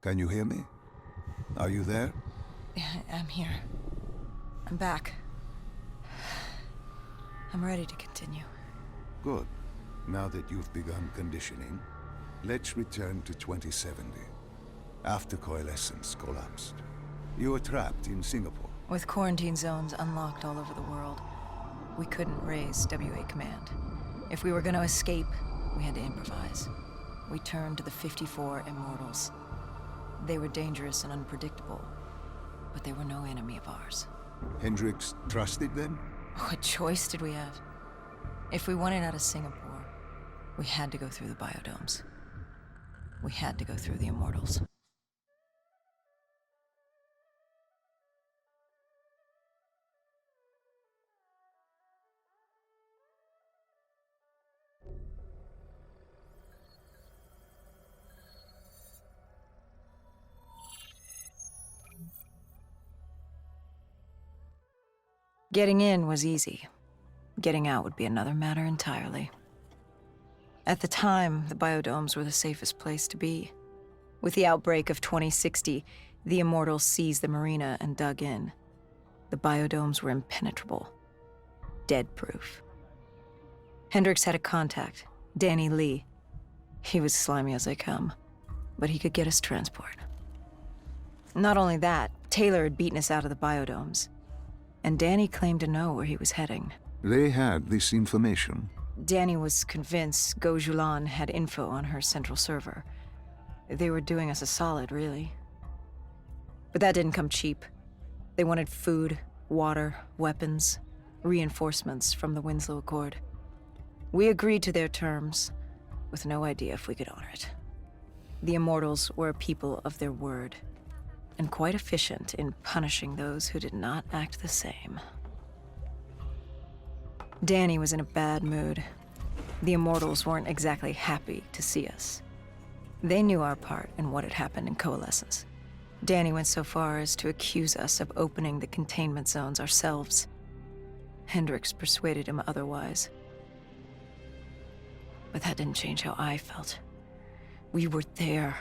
Can you hear me? Are you there? I'm here. I'm back. I'm ready to continue. Good. Now that you've begun conditioning, let's return to 2070. After coalescence collapsed. You were trapped in Singapore. With quarantine zones unlocked all over the world, we couldn't raise WA command. If we were going to escape, we had to improvise. We turned to the 54 Immortals. They were dangerous and unpredictable, but they were no enemy of ours. Hendricks trusted them? What choice did we have? If we wanted out of Singapore, we had to go through the biodomes. We had to go through the Immortals. Getting in was easy. Getting out would be another matter entirely. At the time, the biodomes were the safest place to be. With the outbreak of 2060, the Immortals seized the marina and dug in. The biodomes were impenetrable. Dead-proof. Hendricks had a contact, Danny Lee. He was slimy as they come, but he could get us transport. Not only that, Taylor had beaten us out of the biodomes. And Danny claimed to know where he was heading. They had this information. Danny was convinced Gojulan had info on her central server. They were doing us a solid, really. But that didn't come cheap. They wanted food, water, weapons, reinforcements from the Winslow Accord. We agreed to their terms, with no idea if we could honor it. The Immortals were a people of their word, and quite efficient in punishing those who did not act the same. Danny was in a bad mood. The Immortals weren't exactly happy to see us. They knew our part in what had happened in Coalescence. Danny went so far as to accuse us of opening the containment zones ourselves. Hendricks persuaded him otherwise. But that didn't change how I felt. We were there.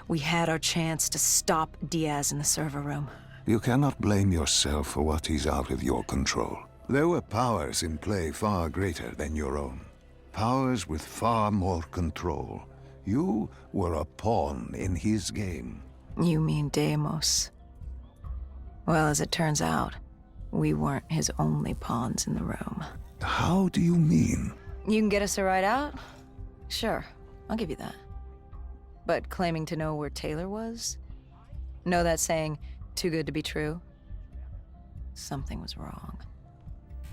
We had our chance to stop Diaz in the server room. You cannot blame yourself for what is out of your control. There were powers in play far greater than your own. Powers with far more control. You were a pawn in his game. You mean Deimos? Well, as it turns out, we weren't his only pawns in the room. How do you mean? You can get us a ride out? Sure, I'll give you that. But claiming to know where Taylor was? Know that saying, too good to be true? Something was wrong.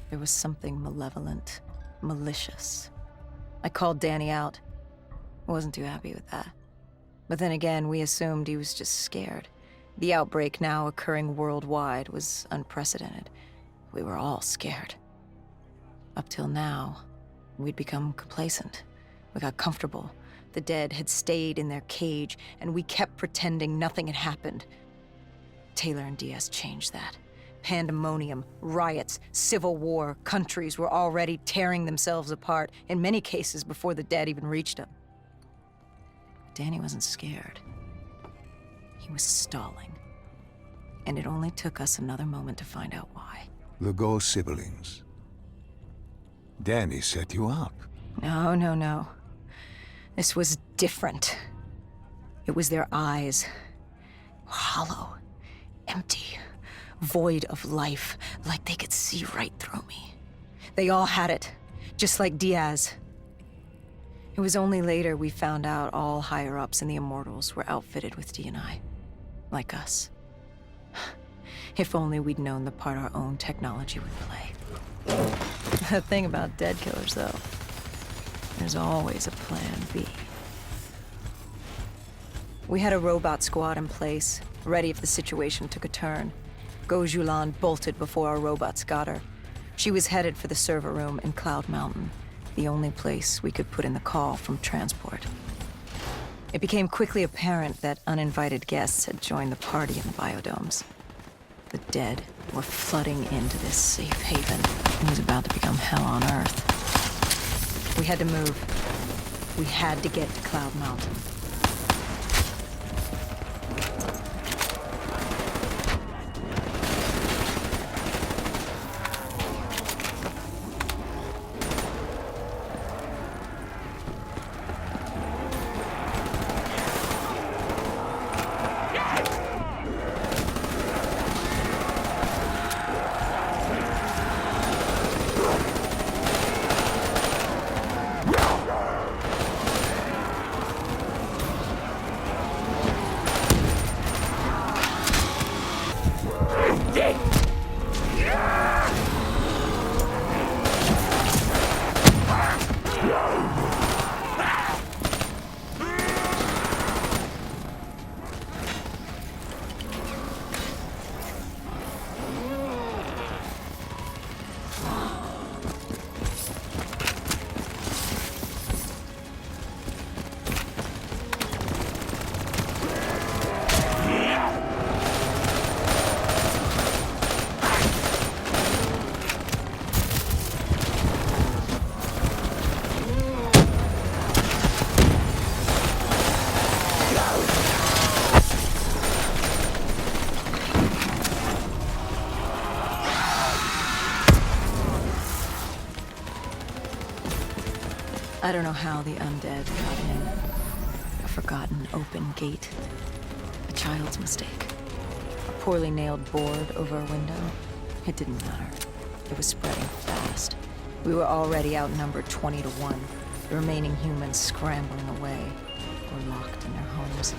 There was something malevolent, malicious. I called Danny out. Wasn't too happy with that. But then again, we assumed he was just scared. The outbreak now occurring worldwide was unprecedented. We were all scared. Up till now, we'd become complacent. We got comfortable. The dead had stayed in their cage, and we kept pretending nothing had happened. Taylor and Diaz changed that. Pandemonium, riots, civil war, countries were already tearing themselves apart, in many cases before the dead even reached them. Danny wasn't scared. He was stalling. And it only took us another moment to find out why. The Ghost siblings. Danny set you up. No. This was different. It was their eyes. Hollow, empty, void of life, like they could see right through me. They all had it, just like Diaz. It was only later we found out all higher-ups in the Immortals were outfitted with D&I, like us. If only we'd known the part our own technology would play. The thing about dead killers, though, there's always a plan B. We had a robot squad in place, ready if the situation took a turn. Gojulan bolted before our robots got her. She was headed for the server room in Cloud Mountain, the only place we could put in the call from transport. It became quickly apparent that uninvited guests had joined the party in the biodomes. The dead were flooding into this safe haven. It was about to become hell on Earth. We had to move. We had to get to Cloud Mountain. I don't know how the undead got in. A forgotten open gate. A child's mistake. A poorly nailed board over a window. It didn't matter. It was spreading fast. We were already outnumbered 20-1. The remaining humans scrambling away or locked in their homes.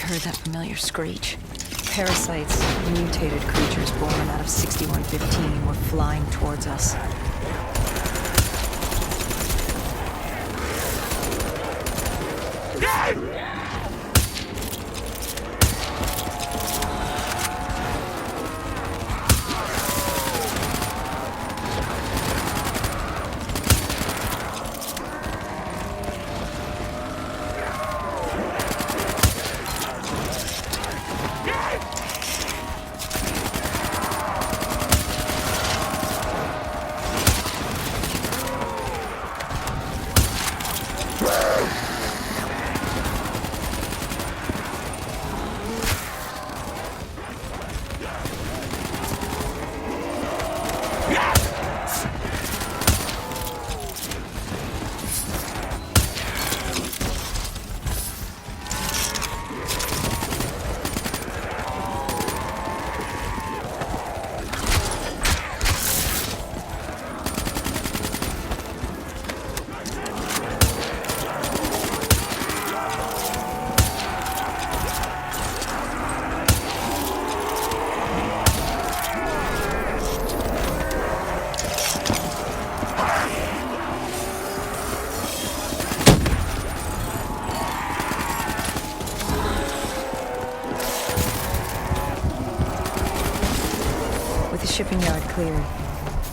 Heard that familiar screech. Parasites, mutated creatures born out of 6115, were flying towards us. With the shipping yard cleared,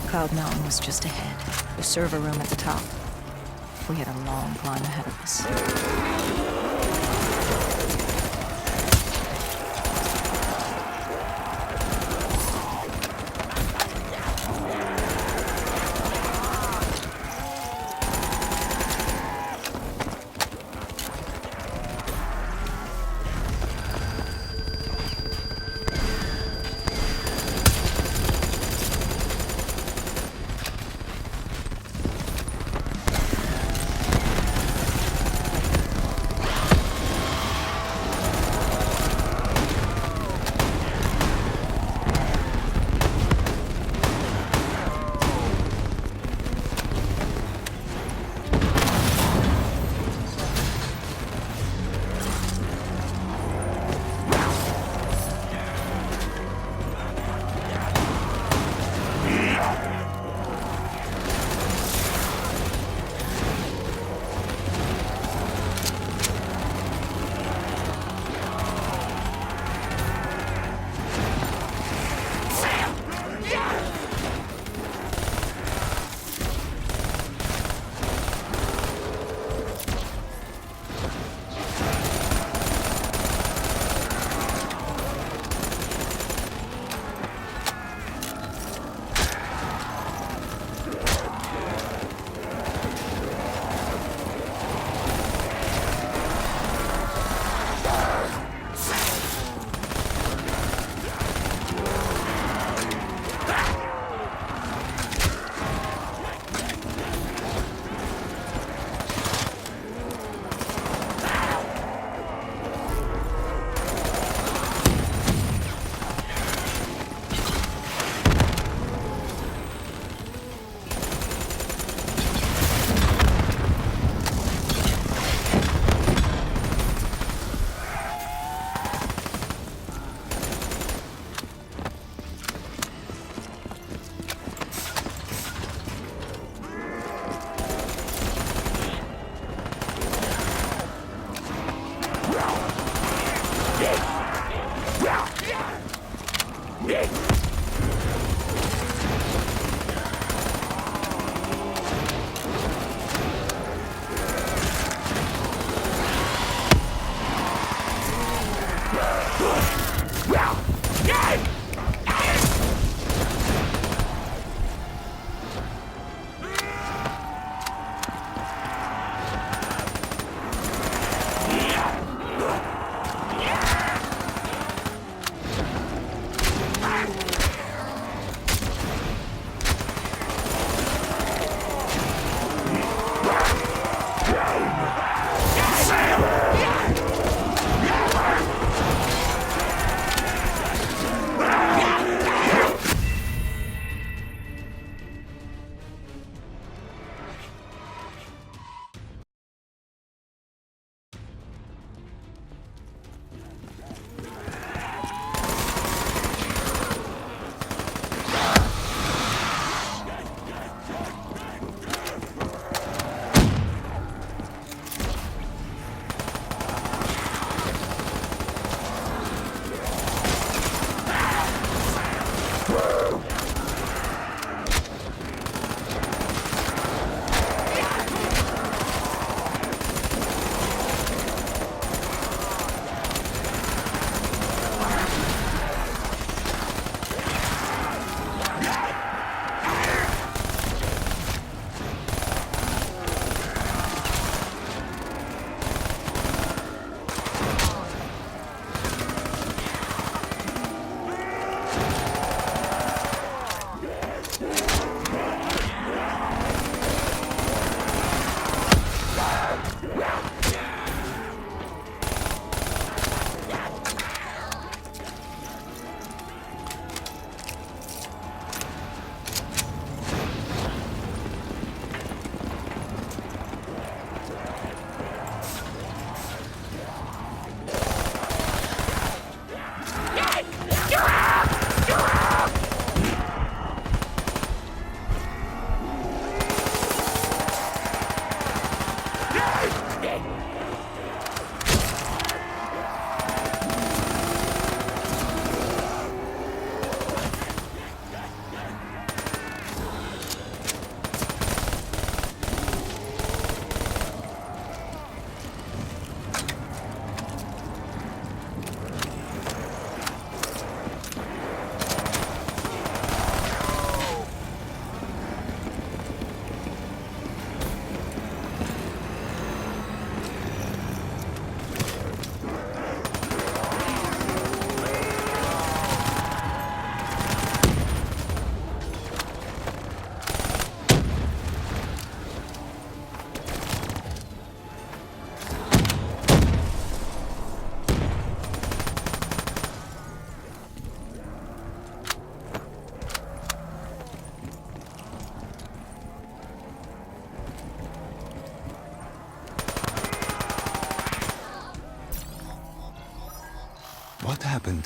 Cloud Mountain was just ahead. The server room at the top. We had a long climb ahead of us.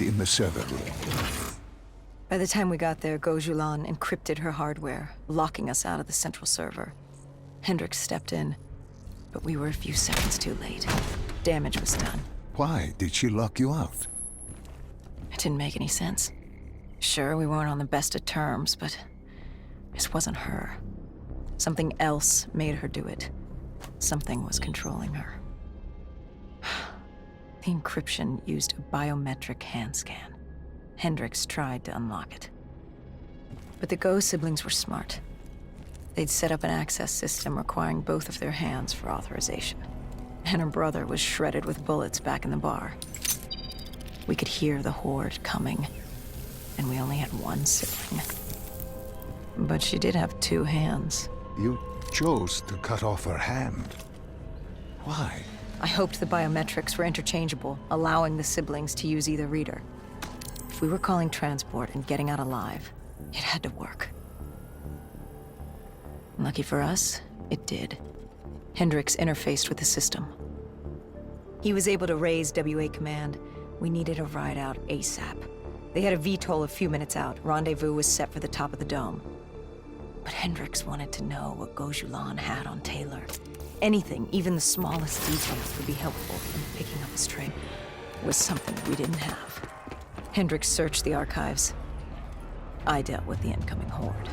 hid in the server room. By the time we got there, Gojulan encrypted her hardware, locking us out of the central server. Hendricks stepped in, but we were a few seconds too late. Damage was done. Why did she lock you out? It didn't make any sense. Sure, we weren't on the best of terms, but this wasn't her. Something else made her do it. Something was controlling her. The encryption used a biometric hand scan. Hendricks tried to unlock it. But the Go siblings were smart. They'd set up an access system requiring both of their hands for authorization. And her brother was shredded with bullets back in the bar. We could hear the horde coming, and we only had one sibling. But she did have two hands. You chose to cut off her hand. Why? I hoped the biometrics were interchangeable, allowing the siblings to use either reader. If we were calling transport and getting out alive, it had to work. Lucky for us, it did. Hendricks interfaced with the system. He was able to raise WA command. We needed a ride out ASAP. They had a VTOL a few minutes out. Rendezvous was set for the top of the dome. But Hendricks wanted to know what Gojulan had on Taylor. Anything, even the smallest details, would be helpful in picking up his trail. Was something we didn't have. Hendricks searched the archives. I dealt with the incoming horde.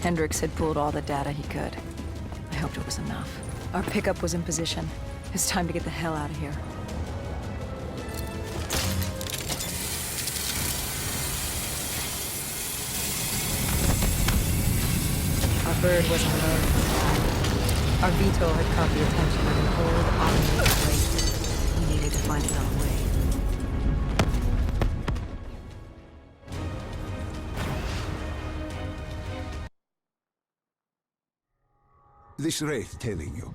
Hendricks had pulled all the data he could. I hoped it was enough. Our pickup was in position. It's time to get the hell out of here. Our bird wasn't alone. Our VTOL had caught the attention of an old automated freight. We needed to find another way. This wraith telling you.